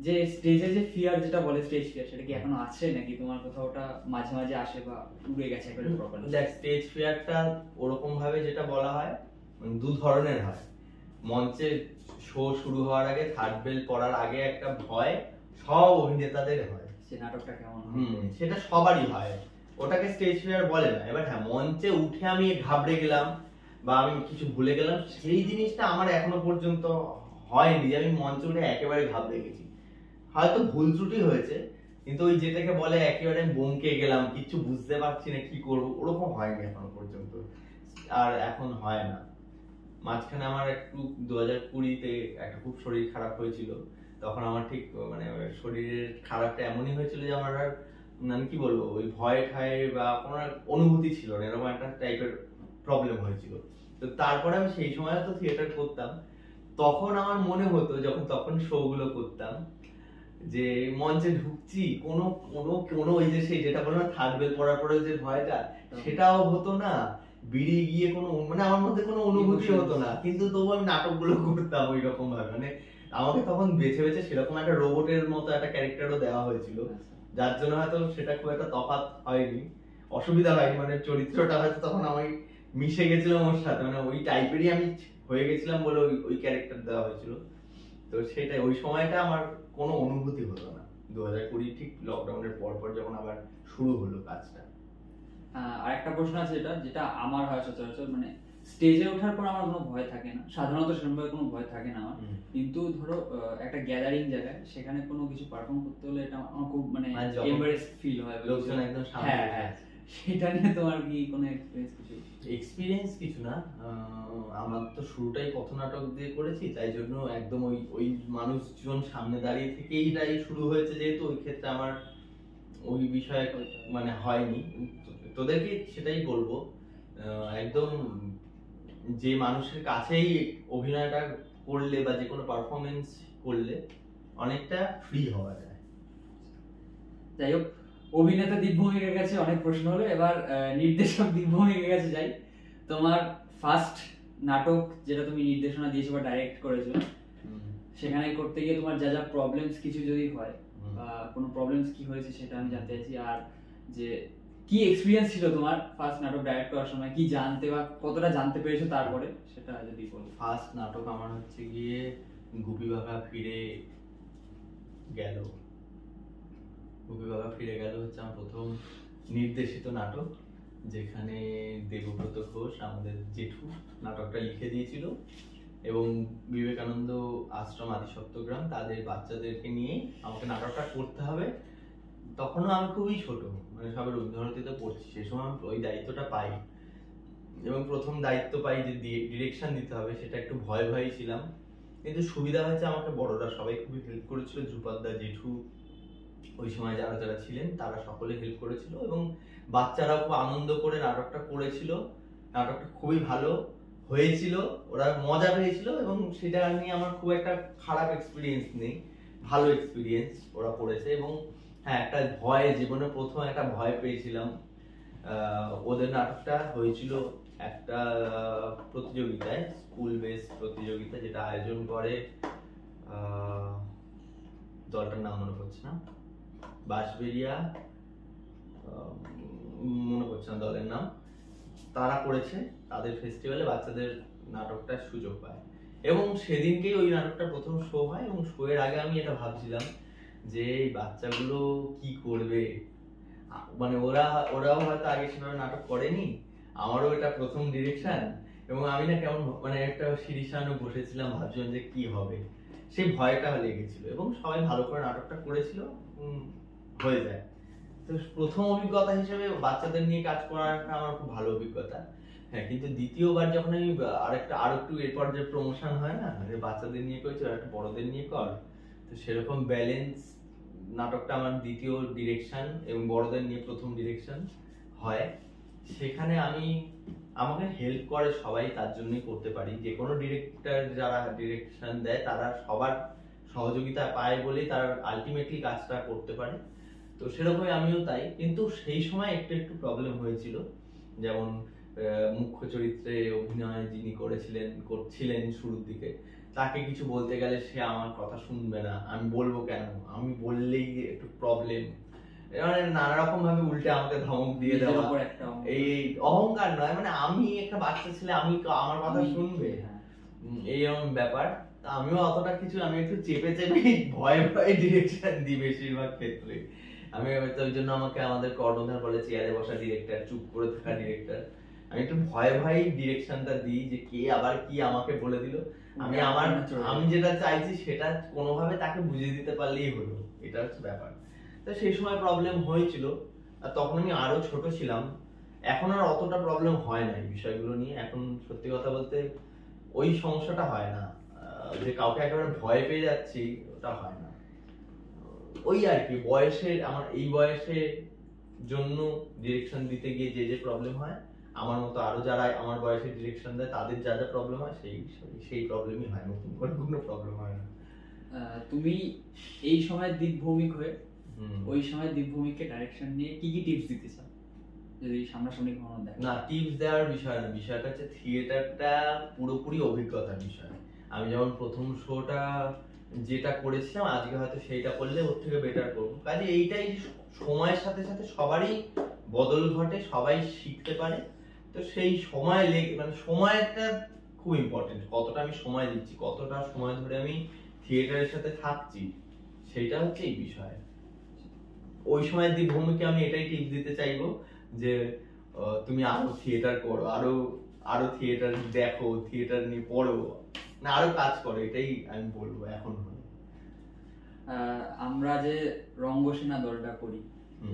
যে স্টেজে যে ফিয়ার যেটা বলে স্টেজ ফিয়ার, সেটা কি এখনো আছে নাকি তোমার কোথাও ওটা মাঝে মাঝে আসে বা উড়ে গেছে একেবারে প্রপারলি? দেখ, স্টেজ ফিয়ারটা ওরকম ভাবে যেটা বলা হয়, মানে 2 ধরনের হয়। মঞ্চে শো শুরু হওয়ার আগে, থার্ড বেল পড়ার আগে একটা ভয় সব অভিনেতাদের হয়, সে নাটকটা কেমন সেটা সবারই হয়, ওটাকে স্টেজ ফিয়ার বলে না। এবার হ্যাঁ, মঞ্চে উঠে আমি ঘাবড়ে গেলাম বা আমি কিছু ভুলে গেলাম, সেই জিনিসটা আমার এখনো পর্যন্ত হয়নি যে আমি মঞ্চে উঠে একেবারে ঘাবড়ে গেছি। হয়তো ভুল ত্রুটি হয়েছে, কিন্তু ওই যেটাকে বলে একেবারে বমকে গেলাম, কিছু বুঝতে পারছি না কি করবো, ওরকম হয়নি এখনো পর্যন্ত, আর এখন হয় না। মাঝখানে আমার একটু 2020-তে একটা খুব শরীর খারাপ হয়েছিল, তখন আমার ঠিক মানে শরীরের খারাপটা এমনই হয়েছিল যে আমার আর আমি কি বলবো, ওই ভয় ঠায় বা কোনো অনুভূতি ছিল না, এরকম একটা টাইপের প্রবলেম হয়েছিল। তো তারপরে আমি সেই সময় তো থিয়েটার করতাম, তখন আমার মনে হতো যখন তখন শো গুলো করতাম যে মঞ্চে ঢুকছি, কোনো কোনো কোনো ওই যে সেই যেটা বললাম থার্ড বেল পড়ার পরে যে ভয়টা, সেটাও হতো না, বেরিয়ে গিয়ে কোনো মানে আমার মধ্যে কোনো অনুভূতি হতো না, কিন্তু তবু আমি নাটকগুলো করতাম ওই রকম ভাবে। মানে আমাকে তখন বেছে বেছে সেরকম একটা রোবটের মতো একটা ক্যারেক্টারও দেওয়া হয়েছিল, যার জন্য হয়তো সেটা খুব একটা তফাৎ হয়নি, অসুবিধা হয়নি, মানে চরিত্রটা হয়তো তখন আমি মিশে গেছিলাম ওর সাথে, মানে ওই টাইপেরই আমি হয়ে গেছিলাম বলে ওই ক্যারেক্টার দেওয়া হয়েছিল। তো সেটাই, ওই সময়টা আমার কোনো অনুভূতি হতো না 2020 ঠিক লকডাউনের পর পর যখন আবার শুরু হলো কাজটা। আর একটা প্রশ্ন আছে যেটা আমার হয় সচরাচর, মানে স্টেজে ওঠার পর আমার কোনো ভয় থাকে না, সাধারণত সেরকমভাবে কোনো ভয় থাকে না আমার, কিন্তু ধরো একটা গ্যাদারিং জায়গায় সেখানে কোনো কিছু পারফর্ম করতে হলে এটা আমার খুব মানে এমবারেস ফিল হয়, লোকজন একদম সামনে। হ্যাঁ, সেটা নিয়ে তোমার কি কোনো এক্সপিরিয়েন্স কিছু না, আমার তো শুরুটাই পথনাটক দিয়ে করেছি, তাই জন্য একদম ওই মানুষজন সামনে দাঁড়িয়ে থেকেই শুরু হয়েছে, যেহেতু ওই ক্ষেত্রে আমার ওই বিষয়ে মানে হয়নি। তোদেরকে সেটাই বলবো, একদম যে মানুষের কাছেই অভিনয়টা করলে বা যে কোনো পারফরমেন্স করলে অনেকটা ফ্রি হওয়া যায়। যাই হোক, অভিনেতা দীপভূমিকের কাছে অনেক প্রশ্ন হলো, এবার নির্দেশক দীপভূমিকের কাছে যাই। তোমার ফার্স্ট নাটক যেটা তুমি নির্দেশনা দিয়েছো বা ডাইরেক্ট করেছো, সেখানে করতে গিয়ে তোমার যা যা প্রবলেমস কিছু যদি হয় বা কোনো প্রবলেমস কি হয়েছে সেটা আমি জানতে চাইছি। আর যে কি এক্সপিরিয়েন্স ছিল তোমার ফার্স্ট নাটক ডাইরেক্ট করার সময়, কি জানতে বা কতটা জানতে পেরেছো তারপরে, সেটা যদি বলো। ফার্স্ট নাটক আমার হচ্ছে গিয়ে গুপি বাঘা ফিরে গেল। গুপি বাঘা ফিরে গেল হচ্ছে আমার প্রথম নির্দেশিত নাটক, যেখানে দেবব্রত ঘোষ আমাদের জেঠু নাটকটা লিখে দিয়েছিল, এবং বিবেকানন্দ আশ্রম আদি সপ্তগ্রাম তাদের বাচ্চাদেরকে নিয়ে আমাকে নাটকটা করতে হবে। তখনও আমি খুবই ছোট, মানে সবে রবীন্দ্রভারতীতে পড়ছি, সে সময় ওই দায়িত্বটা পাই, এবং প্রথম দায়িত্ব পাই যে ডিরেকশন দিতে হবে, সেটা একটু ভয় ভয় ছিলাম। কিন্তু সুবিধা হয়েছে, আমাকে বড়রা সবাই খুবই হেল্প করেছিল, ধ্রুপদদা, জেঠু, ওই সময় যারা যারা ছিলেন তারা সকলে হেল্প করেছিল, এবং বাচ্চারাও খুব আনন্দ করে নাটকটা করেছিল। নাটকটা খুবই ভালো হয়েছিল, ওরা মজা পেয়েছিল, এবং সেটা নিয়ে আমার খুব একটা খারাপ এক্সপিরিয়েন্স নেই, ভালো এক্সপিরিয়েন্স ওরা করেছে। এবং হ্যাঁ, একটা ভয়, জীবনে প্রথম একটা ভয় পেয়েছিলাম। ওদের নাটকটা হয়েছিল একটা প্রতিযোগিতায়, স্কুল বেস প্রতিযোগিতা, যেটা আয়োজন করে দলটার নাম মনে পড়ছে না, বাঁশবেড়িয়া, মনে পড়ছে না দলের নাম, তারা করেছে, তাদের ফেস্টিভ্যালে বাচ্চাদের নাটকটার সুযোগ পায়, এবং সেদিনকেই ওই নাটকটা প্রথম শো হয়। এবং শো এর আগে আমি এটা ভাবছিলাম যে এই বাচ্চাগুলো কি করবে, মানে ওরাও হয়তো আগে সেভাবে নাটক করেনি, আমারও এটা প্রথম ডিরেকশন, এবং আমি না কেমন মানে একটা সিঁড়ির সামনে বসেছিলাম, ভাবছিলাম যে কি হবে, সেই ভয়টা লেগেছিল। এবং সবাই ভালো করে নাটকটা করেছিল, হয়ে যায়। তো প্রথম অভিজ্ঞতা হিসেবে বাচ্চাদের নিয়ে কাজ করাটা আমার খুব ভালো অভিজ্ঞতা। হ্যাঁ, কিন্তু দ্বিতীয়বার যখন আমি আরো একটু এরপর যে প্রমোশন হয় না, মানে বাচ্চাদের নিয়ে করেছি আর একটু বড়দের নিয়ে কর, তো সেরকম ব্যালেন্স নাটকটা আমার দ্বিতীয় ডিরেকশন এবং বড়দের নিয়ে প্রথম ডিরেকশন হয়। সেখানে আমাকে হেল্প করে সবাই, তার জন্যই করতে পারি। যে কোনো ডিরেক্টর যারা ডিরেকশন দেয় তারা সবার সহযোগিতা পায় বলেই তারা আলটিমেটলি কাজটা করতে পারে। তো সেরকমই আমিও তাই, কিন্তু সেই সময় একটু একটু প্রবলেম হয়েছিল। যেমন মুখ্য চরিত্রে অভিনয় যিনি করছিলেন শুরুর দিকে, তাকে কিছু বলতে গেলে সে আমার কথা শুনবে না, আমি বলবো কেন, আমি বললেই একটু প্রবলেম, মানে নানা রকম ভাবে উল্টে আমাকে ধমক দিয়ে দেওয়া। এই অহংকার নয়, মানে আমি একটা বাচ্চা ছেলে, আমার কথা শুনবে, এইরকম ব্যাপার। আমিও অতটা কিছু, আমি একটু চেপে চেপে ভয়ে ভয়ে ডিরেকশন দিই বেশিরভাগ ক্ষেত্রে। আমি হয়তো ওই জন্য আমাকে আমাদের কর্ণধার বলে চেয়ারে বসা ডিরেক্টর, চুপ করে থাকা ডিরেক্টর। আমি একটু ভয়ে ভয়ে ডিরেকশনটা দিই, যে কে আবার কি আমাকে বলে দিল, আমি যেটা চাইছি সেটা কোনোভাবে তাকে বুঝিয়ে দিতে পারলেই হলো, এটা হচ্ছে ব্যাপার। তো সেই সময় প্রবলেম হয়েছিল, আর তখন আমি আরো ছোট ছিলাম। এখন আর অতটা প্রবলেম হয় না এই বিষয়গুলো নিয়ে, এখন সত্যি কথা বলতে ওই সমস্যাটা হয় না, যে কাউকে একেবারে ভয় পেয়ে যাচ্ছি, ওটা হয় না। ওই আর কি, আমার এই বয়সে জন্য ডিরেকশন দিতে গিয়ে যে প্রবলেম হয়, আমার মতো আরো যারা আমার বয়সে ডিরেকশন দেয় তাদের যা যা প্রবলেম হয়, সেই প্রবলেমই হয়, নতুন করে কোনো প্রবলেম হয় না। তুমি এই সময় দীপভূমিক হয়ে ওই সময় দীপভূমিককে ডাইরেকশন নিয়ে কি কি টিপস দিতে চাও? যদি সামনাসামনি কখনো দেখো? না, টিপস দেওয়ার বিষয় না, বিষয়টা হচ্ছে থিয়েটারটা পুরোপুরি অভিজ্ঞতার বিষয়। আমি যেমন প্রথম শোটা যেটা করেছিলাম আজকে হয়তো সেইটা করলে ওর থেকে বেটার করবো, কাজে এইটাই সময়ের সাথে সাথে সবারই বদল ঘটে, সবাই শিখতে পারে। তো সেই সময় মানে সময়টা খুব ইম্পর্টেন্ট, কতটা আমি সময় দিচ্ছি, কতটা সময় ধরে আমি থিয়েটারের সাথে থাকছি, সেইটা হচ্ছে এই বিষয়। ওই সময়ের ভূমিকে আমি এটাই টিপস দিতে চাইবো যে তুমি আরো থিয়েটার করো, আরো আরো থিয়েটার দেখো, থিয়েটার নিয়ে পড়ো, না আরো কাজ করো, এটাই আমি বলবো এখন। আমরা যে রঙ্গসেনা দলটা করি,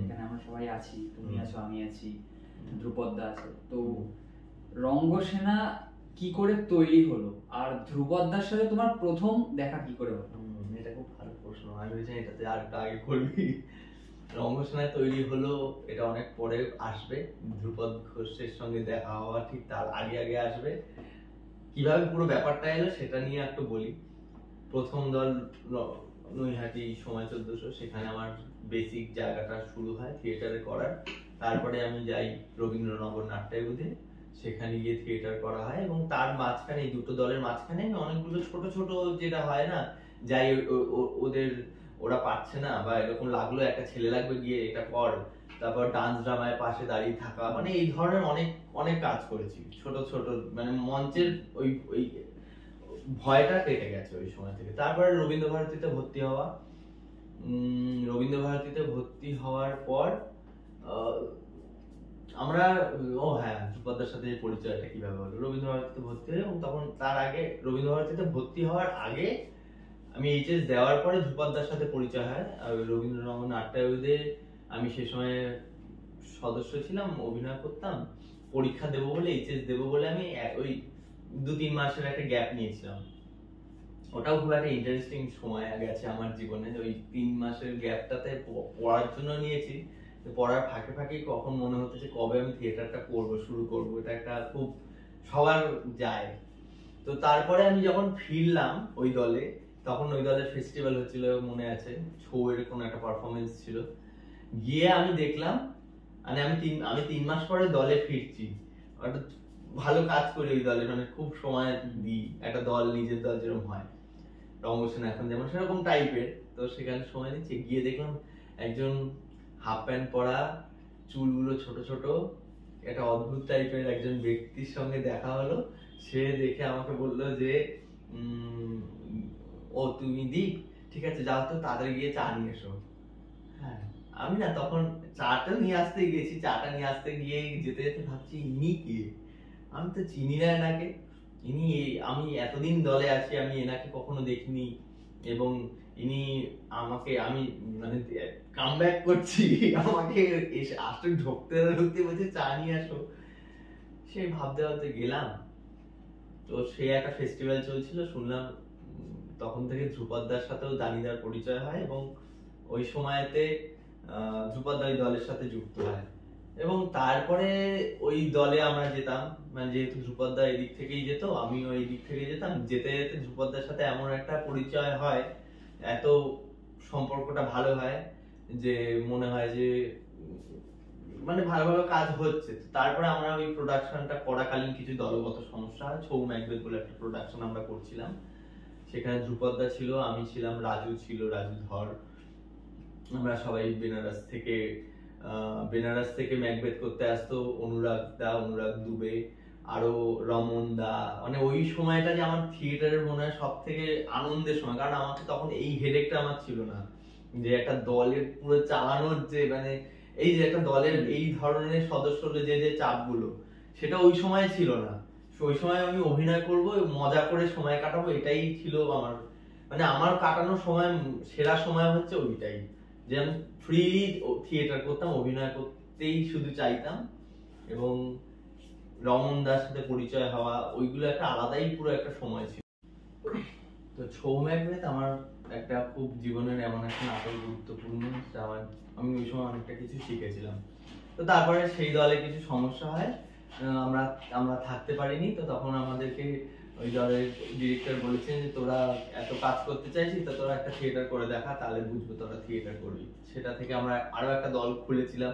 এখানে আমরা সবাই আছি, তুমি আছো, আমি আছি, ধ্রুপদদা আছে, তো রঙ্গসেনা কি করে তৈরি হলো আর ধ্রুপদদার সাথে তোমার প্রথম দেখা কি করে হলো? এটা খুব ভালো প্রশ্ন, আমি ভেবেছি এটাতে আরেকটা আগে করবি। রঙ্গসেনায় তৈরি হলো এটা অনেক পরে আসবে, ধ্রুপদ ঘোষের সঙ্গে দেখা হওয়া ঠিক তার আগে আগে আসবে। কিভাবে পুরো ব্যাপারটা এলো সেটা নিয়ে একটু বলি। প্রথম দল নৈহাটি সময় 1400, সেখানে আমার বেসিক জায়গাটা শুরু হয় থিয়েটারে করার। তারপরে আমি যাই রবীন্দ্রনগর নাট্যায়ুধে, সেখানে গিয়ে থিয়েটার করা হয়, এবং তার মাঝখানে এই দুটো দলের মাঝখানে আমি অনেকগুলো ছোট ছোট যেটা হয় না, যাই ওদের ওরা পারছে না বা এরকম লাগলো একটা ছেলে লাগবে, গিয়ে এটা কর, তারপর ডান্স ড্রামায় পাশে দাঁড়িয়ে থাকা, মানে এই ধরনের অনেক অনেক কাজ করেছি ছোট ছোট, মানে মঞ্চের ওই ওই ভয়টা কেটে গেছে ওই সময় থেকে। তারপরে রবীন্দ্র ভারতীতে ভর্তি হওয়া, রবীন্দ্র ভারতীতে ভর্তি হওয়ার পর আমরা হ্যাঁ, ধ্রুপদদার সাথে পরিচয়টা কিভাবে হলো, রবীন্দ্র ভারতীতে ভর্তি হই, এবং তখন তার আগে রবীন্দ্র ভারতীতে ভর্তি হওয়ার আগে আমি এইচএস দেওয়ার পরে ধ্রুপদদার সাথে পরিচয় হয়। রবীন্দ্রনগর নাট্যায়ুধে আমি সে সময় সদস্য ছিলাম, অভিনয় করতাম। পরীক্ষা দেবো বলে, এইচএস দেবো বলে আমি ওই 2-3 মাসের একটা গ্যাপ নিয়েছিলাম। ওটাও খুব একটা ইন্টারেস্টিং সময় গেছে আমার জীবনে। ওই 3 মাসের গ্যাপটাতে পড়ার জন্য নিয়েছি, পড়ার ফাঁকে ফাঁকে কখন মনে হতো যে কবে আমি থিয়েটারটা করবো, শুরু করবো, এটা একটা খুব সবার যায়। তো তারপরে আমি যখন ফিরলাম ওই দলে, তখন ওই দলের ফেস্টিভ্যাল হচ্ছিল, মনে আছে, ছৌয়ের কোনো একটা পারফরমেন্স ছিল। গিয়ে আমি দেখলাম, মানে আমি 3 মাস পরে দলে ফিরছি, একটা ভালো কাজ করি ওই দলে, মানে খুব সময় দিই, একটা দল নিজের দল যেরকম হয়, রঙ্গসেনা এখন যেমন সেরকম টাইপের, তো সেখানে সময় দিচ্ছি। গিয়ে দেখলাম একজন হাফ প্যান্ট পরা, চুলগুলো ছোট ছোট, একটা অদ্ভুত টাইপের একজন ব্যক্তির সঙ্গে দেখা হলো। সে দেখে আমাকে বললো যে ও তুমি দীপ, ঠিক আছে যাও তো তাড়াতাড়ি গিয়ে চা নিয়ে এসো। হ্যাঁ, আমি না তখন চাটা নিয়ে আসতে গেছি, চাটা নিয়ে আসতে গিয়ে যেতে যেতে ভাবছি ইনি কি, আমি তো চিনি না এনাকে, ইনি আমি এতদিন দলে আছি, আমি এনাকে কখনো দেখিনি, এবং ইনি আমাকে, আমি মানে কামব্যাক করছি, আমাকে এসে আসতে ঢুকতে ঢুকতে বলছে চা নিয়ে আসো। সেই ভাবতে ভাবতে গেলাম, তো সে একটা ফেস্টিভ্যাল চলছিল, শুনলাম তখন থেকে ধ্রুপদদার সাথেও দানিদার পরিচয় হয়, এবং ওই সময়তে ধ্রুপদদা ওই দলের সাথে যুক্ত হয়, এবং তারপরে ওই দলে আমরা যেতাম, মানে যেহেতু ধ্রুপদদা এদিক থেকেই যেত, আমিও এই দিক থেকে যেতাম, যেতে যেতে ধ্রুপদদার সাথে এমন একটা পরিচয় হয়, এত সম্পর্কটা ভালো হয় যে মনে হয় যে মানে ভালো ভালো কাজ হচ্ছে। তারপরে আমরা ওই প্রোডাকশনটা করাকালীন কিছু দলগত সমস্যা হয়, ছৌ ম্যাকবেথ বলে একটা প্রোডাকশন আমরা করছিলাম, সেখানে ধ্রুপদদা ছিল, আমি ছিলাম, রাজু ছিল, রাজু ধর, আমরা সবাই বেনারস থেকে ম্যাকবেথ করতে আসতো, অনুরাগ দুবে, আরো রমন দা, মানে ওই সময়টা যে আমার থিয়েটারের মনে হয় সব থেকে আনন্দের সময়, কারণ আমাকে তখন এই হেডেকটা আমার ছিল না, যে একটা দলের পুরো চালানোর যে মানে এই যে একটা দলের এই ধরনের সদস্য যে যে চাপগুলো, সেটা ওই সময় ছিল না। ওই সময় আমি অভিনয় করব, মজা করে সময় কাটাবো, এটাই ছিল আমার, মানে আমার কাটানোর সময় সেরা সময় হচ্ছে ওইটাই, যে আমি ফ্রিলি থিয়েটার করতাম, অভিনয় করতেই শুধু চাইতাম, এবং রমন দার সাথে পরিচয় হওয়া, ওইগুলো একটা আলাদাই পুরো একটা সময় ছিল। তো ছৌ ম্যাকবেথ আমার একটা খুব জীবনের এমন একটা নাটক, গুরুত্বপূর্ণ, আমি ওই সময় অনেকটা কিছু শিখেছিলাম। তো তারপরে সেই দলে কিছু সমস্যা হয়, আমরা থাকতে পারিনি, তো তখন আমাদেরকে ওই দলের ডিরেক্টর বলেছেন যে তোরা এত কাজ করতে চাইছিস, তো তোরা একটা থিয়েটার করে দেখা, তাহলে বুঝবো তোরা থিয়েটার করবি। সেটা থেকে আমরা আরো একটা দল খুলেছিলাম,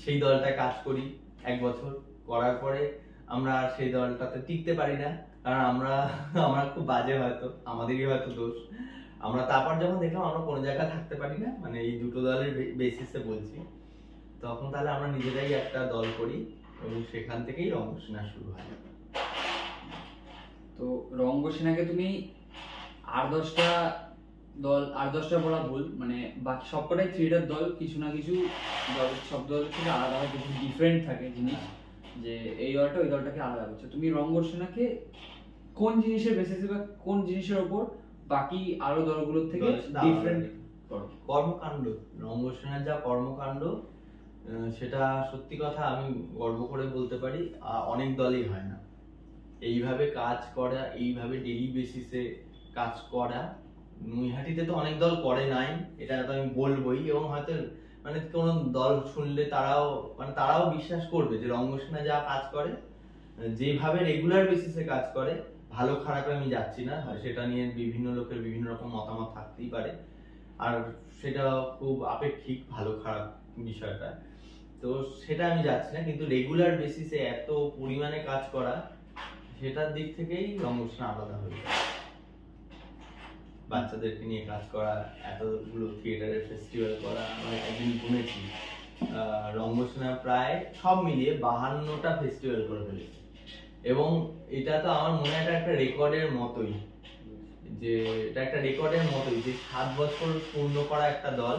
সেই দলটা কাজ করি 1 বছর, করার পরে আমরা আর সেই দলটাতে টিকতে পারি না, কারণ আমরা খুব বাজে, হয়তো আমাদেরই হয়তো দোষ। আমরা তারপর যখন দেখলাম আমরা কোনো জায়গায় থাকতে পারি না, মানে এই দুটো দলের বেসিসে বলছি, তখন তাহলে আমরা নিজেরাই একটা দল করি এবং সেখান থেকেই রঙ্গসেনা শুরু হয়। তো রঙ্গসেনাকে তুমি আর 10টা দল, আর 10টা বলা ভুল, মানে বাকি সবকটাই থিয়েটার দল, কিছু না কিছু দল, সব দল থেকে আলাদা হয়, কিছু ডিফারেন্ট থাকে জিনিস, যে এই দলটা ওই দলটাকে আলাদা করছে। তুমি রঙ্গসেনাকে কোন জিনিসের বেসিসে বা কোন জিনিসের উপর বাকি আরো দলগুলোর থেকে ডিফারেন্ট করো? কর্মকাণ্ড, রঙ্গসেনার যা কর্মকাণ্ড, সেটা সত্যি কথা আমি গর্ব করে বলতে পারি অনেক দলই হয় না। এইভাবে কাজ করা, এইভাবে ডেইলি বেসিসে কাজ করা নৈহাটিতে তো অনেক দল করে নাই, এটা তো আমি বলবোই। এবং হয়তো মানে কোনো দল শুনলে তারাও বিশ্বাস করবে যে রঙ্গসেনা যা কাজ করে, যেভাবে রেগুলার বেসিসে কাজ করে, ভালো খারাপে আমি যাচ্ছি না, সেটা নিয়ে বিভিন্ন লোকের বিভিন্ন রকম মতামত থাকতেই পারে, আর সেটা খুব আপেক্ষিক ভালো খারাপ বিষয়টা, তো সেটা আমি যাচ্ছি না। কিন্তু রেগুলার বেসিসে এত পরিমাণে কাজ করা, সেটার দিক থেকেই রঙ্গসেনা আলাদা হয়ে যায়। বাচ্চাদেরকে নিয়ে কাজ করা, এতগুলো থিয়েটারের ফেস্টিভ্যাল করা, আমি একদিন গুনেছি রঙ্গসেনা প্রায় সব মিলিয়ে 52টা ফেস্টিভ্যাল করে ফেলেছে। এবং এটা তো আমার মনে হয় একটা রেকর্ডের মতোই, যে এটা একটা রেকর্ডের মতোই যে 7 বছর পূর্ণ করা একটা দল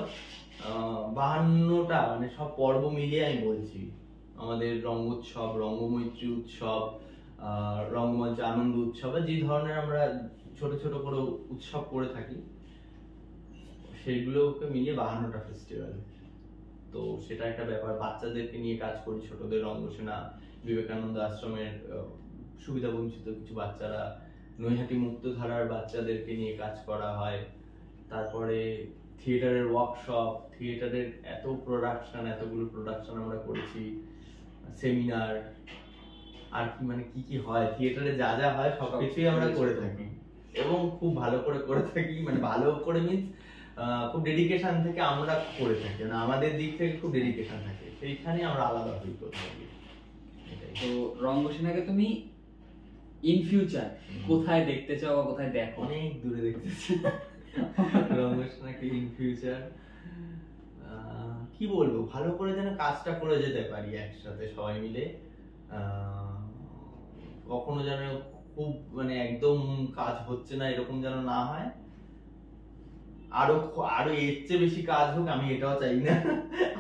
52টা, মানে সব পর্ব মিলিয়ে আমি বলছি, আমাদের রঙ্গোৎসব, রঙ্গমৈত্রী উৎসব, রঙ্গমঞ্চ আনন্দ উৎসব, যে ধরনের আমরা ছোট ছোট করে উৎসব করে থাকি, সেইগুলোকে মিলিয়ে 52টা ফেস্টিভ্যাল। তো সেটা একটা ব্যাপার। বাচ্চাদেরকে নিয়ে কাজ করি, ছোটদের রঙ্গসেনা, বিবেকানন্দ আশ্রমের সুবিধা বঞ্চিত কিছু বাচ্চারা, নৈহাটি মুক্তধারার বাচ্চাদেরকে নিয়ে কাজ করা হয়। তারপরে থিয়েটারের ওয়ার্কশপ, থিয়েটারের এতগুলো প্রোডাকশন আমরা করেছি, সেমিনার, আর কি মানে কি হয় থিয়েটারে যা যা হয় সবকিছুই আমরা করে থাকি, এবং খুব ভালো করে থাকি। মানে ভালো করে মিন্স খুব ডেডিকেশন থেকে আমরা করে থাকি, মানে আমাদের দিক থেকে খুব ডেডিকেশন থাকে, সেইখানে আমরা আলাদা হই কোথাও। তো রঙ্গসেনাকে তুমি ইন ফিউচার কোথায় দেখতে চাও বা কোথায় দেখো? অনেক দূরে দেখতে চাই রঙ্গসেনাকে ইন ফিউচার। কি বলবো, ভালো করে যেন কাজটা করে যেতে পারি একসাথে সবাই মিলে। কখনো যেন খুব মানে একদম কাজ হচ্ছে না এরকম যেন না হয়, আরো এর চেয়ে বেশি কাজ হোক, আমি এটাও চাই না।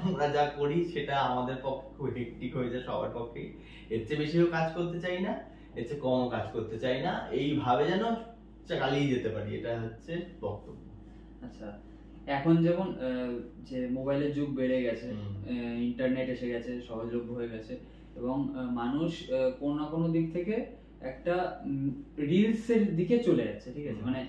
আমরা যা করি সেটা আমাদের পক্ষে খুব হেক্টিক হয়ে যায় সবার পক্ষে, এর চেয়ে বেশিও কাজ করতে চাই না, এর চেয়ে কমও কাজ করতে চাই না, এইভাবে যেন চালিয়ে যেতে পারি, এটা হচ্ছে বক্তব্য। আচ্ছা, এখন যেমন যে মোবাইলের যুগ বেড়ে গেছে, ইন্টারনেট এসে গেছে, সহজলভ্য হয়ে গেছে, এবং মানুষ কোনো না কোনো দিক থেকে একটা রিলস এর দিকে চলে যাচ্ছে, ঠিক আছে? মানে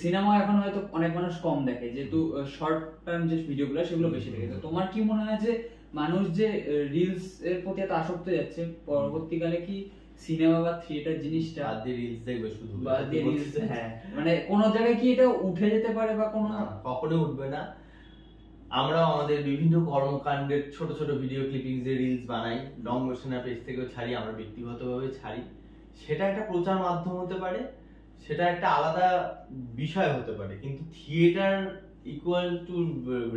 সিনেমা এখন হয়তো অনেক মানুষ কম দেখে, যেহেতু শর্ট টার্ম যে ভিডিওগুলো সেগুলো বেশি দেখে। তো তোমার কি মনে হয় যে মানুষ যে রিলস এর প্রতি এত আসক্ত যাচ্ছে, পরবর্তীকালে কি সিনেমা বা থিয়েটার জিনিসটা বাদ দিয়ে রিলস দেখবে শুধু, হ্যাঁ, মানে কোন জায়গায় কি এটা উঠে যেতে পারে বা কোনো? কখনো উঠবে না। আমরা আমাদের বিভিন্ন কর্মকাণ্ডের ছোট ছোট ভিডিও ক্লিপিং যে রিলস বানাই, রঙ্গসেনা পেজ থেকেও ছাড়ি, আমরা ব্যক্তিগতভাবে ছাড়ি, সেটা একটা প্রচার মাধ্যম হতে পারে, সেটা একটা আলাদা বিষয় হতে পারে। কিন্তু থিয়েটার ইকুয়াল টু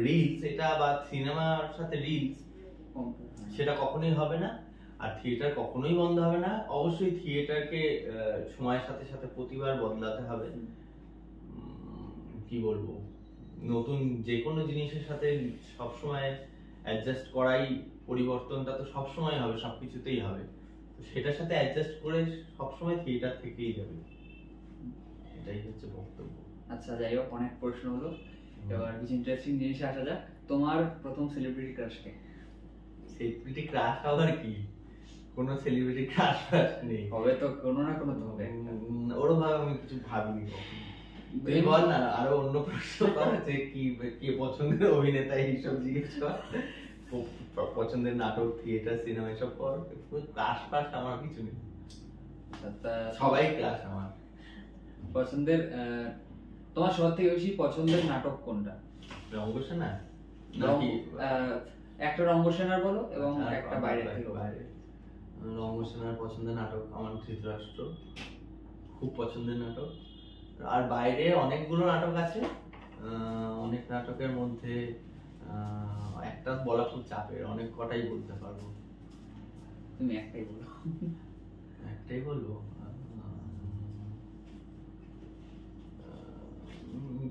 রিলস, এটা বা সিনেমার সাথে রিলস, সেটা কখনোই হবে না। আর থিয়েটার কখনোই বন্ধ হবে না। অবশ্যই থিয়েটারকে সময়ের সাথে সাথে প্রতিবার বদলাতে হবে। কি বলবো, নতুন যে কোনো জিনিসের সাথে সবসময় অ্যাডজাস্ট করাই, পরিবর্তনটা তো সবসময় হবে, সবকিছুতেই হবে, তো সেটার সাথে অ্যাডজাস্ট করে সবসময় থিয়েটার থেকেই যাবে, এটাই হচ্ছে বক্তব্য। আচ্ছা, যাই হোক, অনেক প্রশ্ন হলো, এবার কিছু ইন্টারেস্টিং জিনিসে আসা যাক। তোমার প্রথম সেলিব্রিটি ক্রাশ কে? সেলিব্রিটি ক্রাশ আবার কি, কোনো সেলিব্রিটি ক্রাশ নেই। হবে তো কোনো না কোনো, তো হবে। ওরকম ভাবে আমি কিছু ভাবিনি কখনো। তুই বল না, আরো অন্য প্রশ্ন কর, যে কি কে পছন্দের অভিনেতা, এইসব জিজ্ঞেস কর, পছন্দের নাটক, থিয়েটার, সিনেমা, এসব কর। ক্লাস পাস আমার কিছু নেই, সবাই ক্লাস আমার। পছন্দের, তোমার সবার থেকে বেশি পছন্দের নাটক কোনটা? রঙ্গসেনা একটা রঙ্গসেনার বলো এবং আর একটা বাইরে থেকে বাইরে। রঙ্গসেনার পছন্দের নাটক আমার ধৃতরাষ্ট্র, খুব পছন্দের নাটক। আর বাইরে অনেকগুলো নাটক আছে, অনেক নাটকের মধ্যে একটা বলা খুব চাপের, অনেক কটাই বলতে পারবো। তুমি একটাই বলো। একটাই বলবো,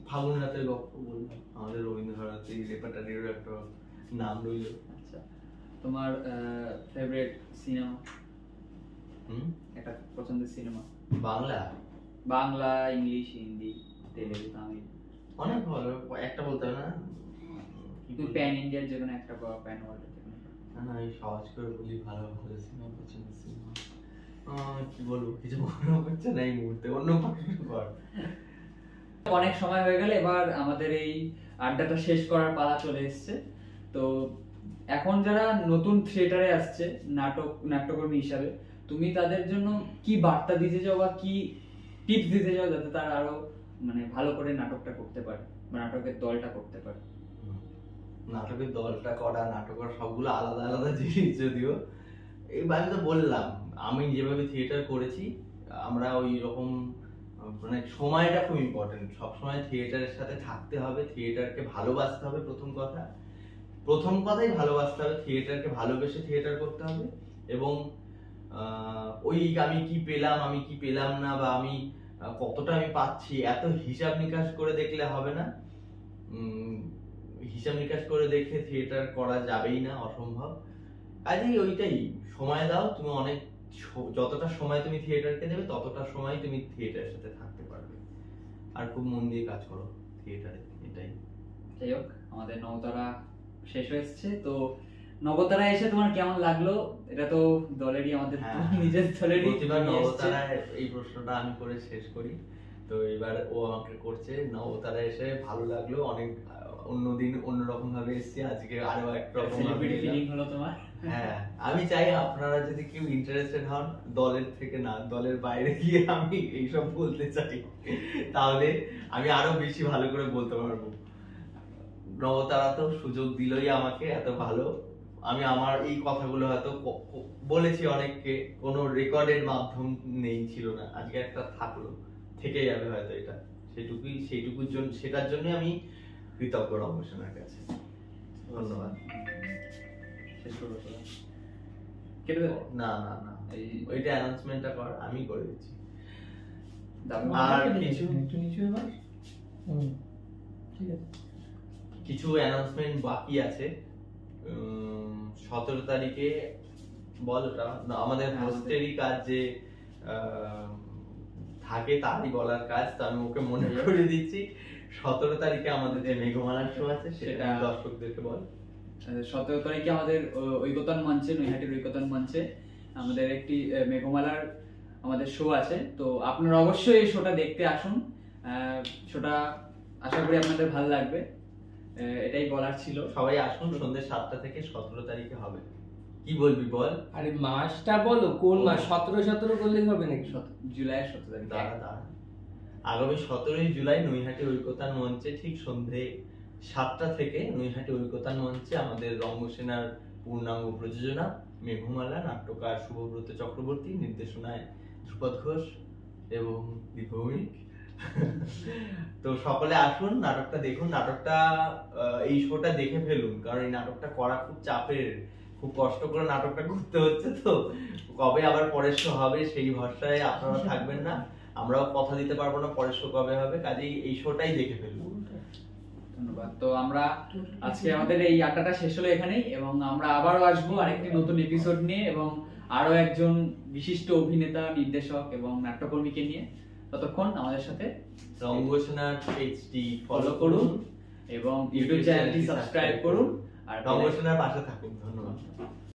ফাগুন রাতের গল্প বললাম, আমাদের রবীন্দ্রভারতী রেপার্টারির একটা নাম রইল। আচ্ছা, তোমার ফেভারিট সিনেমা? হুম, একটা পছন্দের সিনেমা? বাংলা, বাংলা, ইংলিশ, হিন্দি, তেলেগু, তামিল? অনেক ভালো, একটা বলতে হবে না। তুমি প্যান ইন্ডিয়ার যে কোনো একটা বা প্যান ওয়ার্ল্ডের যে কোনো একটা। না না, আমি সহজ করে বলি, ভালো ভালো সিনেমা, পছন্দের সিনেমা। কি বলবো, কিছু মনে করছে না এই মুহূর্তে, অন্য প্রশ্ন কর। অনেক সময় হয়ে গেল, এবার আমাদের এই আড্ডাটা শেষ করার পালা চলে এসেছে। তো এখন যারা নতুন থিয়েটারে আসছে নাট্যকর্মী হিসাবে, তুমি তাদের জন্য কি বার্তা দিতে চাও বা কি টিপস দিতে চাও যাতে তারা আরো মানে ভালো করে নাটকটা করতে পারে বা নাটকের দলটা করতে পারে? নাটকের দলটা করা, নাটকের সবগুলো আলাদা আলাদা জিনিস, যদিও এইবার আমি তো বললাম, আমি যেভাবে থিয়েটার করেছি, আমরা ওই রকম, মানে সময়টা খুব ইম্পর্টেন্ট। সবসময় থিয়েটারের সাথে থাকতে হবে, থিয়েটারকে ভালোবাসতে হবে। প্রথম কথাই ভালোবাসতে হবে, থিয়েটারকে ভালোবেসে থিয়েটার করতে হবে। এবং ওই আমি কি পেলাম, আমি কি পেলাম না, বা আমি কতটা আমি পাচ্ছি, এত হিসাব নিকাশ করে দেখলে হবে না। হিসাব নিকাশ করে দেখে থিয়েটার করা যাবেই না, অসম্ভব। কাজেই ওইটাই, সময় দাও তুমি, অনেক যতটা সময় তুমি থিয়েটারকে দেবে ততটা সময় তুমি থিয়েটারের সাথে থাকতে পারবে। আর খুব মন দিয়ে কাজ করো থিয়েটারে, এটাই। যাই হোক, আমাদের নবতারা শেষ হয়েছে। তো নবতারা এসে তোমার কেমন লাগলো? এটা তো দলেরই, আমাদের নিজের দলেরই। প্রতিবার নবতারা এই প্রশ্নটা আমি করে শেষ করি, তো এবার ও আমাকে করছে। নবতারা এসে ভালো লাগলো অনেক, অন্যদিন অন্যরকম ভাবে এসেছি, আজকে আরো একরকম ফিলিং হলো তোমার। হ্যাঁ, আমি চাই আপনারা যদি কেউ ইন্টারেস্টেড হন, দলের থেকে না, দলের বাইরে গিয়ে আমি এইসব বলতে চাই, তাহলে আমি আরো বেশি ভালো করে বলতে পারবো। নবতারা তো সুযোগ দিলই আমাকে, এত ভালো। আমি আমার এই কথাগুলো হয়তো বলেছি অনেককে, কোনো রেকর্ডের মাধ্যম নেই, ছিল না, আজকে একটা থাকলো, থেকে যাবে হয়তো এটা। সেইটুকুর জন্য, সেটার জন্য আমি কৃতজ্ঞ রমেশের কাছে। ধন্যবাদ। না না না, ওইটা অ্যানাউন্সমেন্টটা কর, আমি করে দিচ্ছি। আর কিছু অ্যানাউন্সমেন্ট বাকি আছে। 17 তারিখে বল, ওটা আমাদের হোস্টেরই কাজ, যে থাকে তারই বলার কাজ, তো আমি ওকে মনে করে দিচ্ছি। 17 তারিখে আমাদের যে মেঘমালার শো আছে, সেটা দর্শকদেরকে বল। 17 তারিখে আমাদের ঐকতান মঞ্চে, নৈহাটির ঐকতান মঞ্চে আমাদের একটি মেঘমালার আমাদের শো আছে। তো আপনারা অবশ্যই এই শোটা দেখতে আসুন। শোটা আশা করি আপনাদের ভালো লাগবে, এটাই বলার ছিল। সবাই আসুন, সন্ধ্যে 7টা থেকে 17 তারিখে হবে। কি বলবি বল? আরে মাসটা বলো, কোন মাস? 17 করলে হবে নাকি? জুলাইয়ের 17 তারিখ। দাঁড়া, আগামী 17 জুলাই নৈহাটি ঐকতান মঞ্চে ঠিক সন্ধ্যে 7টা থেকে নৈহাটি ঐকতান মঞ্চে আমাদের রঙ্গসেনার পূর্ণাঙ্গ প্রযোজনা মেঘমালা, নাট্যকার শুভব্রত চক্রবর্তী, নির্দেশনায় ধ্রুপদ ঘোষ এবং দীপভৌমিক। তো সকলে আসুন, নাটকটা দেখুন। নাটকটা, এই শোটা দেখে ফেলুন, কারণ এই নাটকটা করা খুব চাপের, খুব কষ্ট করে নাটকটা করতে হচ্ছে। তো কবে আবার পরের শো হবে সেই ভরসায় আপনারা থাকবেন না, আমরাও কথা দিতে পারবো না পরের শো কবে হবে, কাজেই এই শোটাই দেখে ফেলুন। ধন্যবাদ। তো আমরা আজকে আমাদের এই আড্ডাটা শেষ হলো এখানেই, এবং আমরা আবারও আসবো আরেকটি নতুন এপিসোড নিয়ে এবং আরো একজন বিশিষ্ট অভিনেতা, নির্দেশক এবং নাট্যকর্মীকে নিয়ে। ততক্ষণ আমাদের সাথে রঙ্গসেনার পেজটি ফলো করুন এবং ইউটিউব চ্যানেলটি সাবস্ক্রাইব করুন আর রঙ্গসেনার পাশে থাকুন। ধন্যবাদ।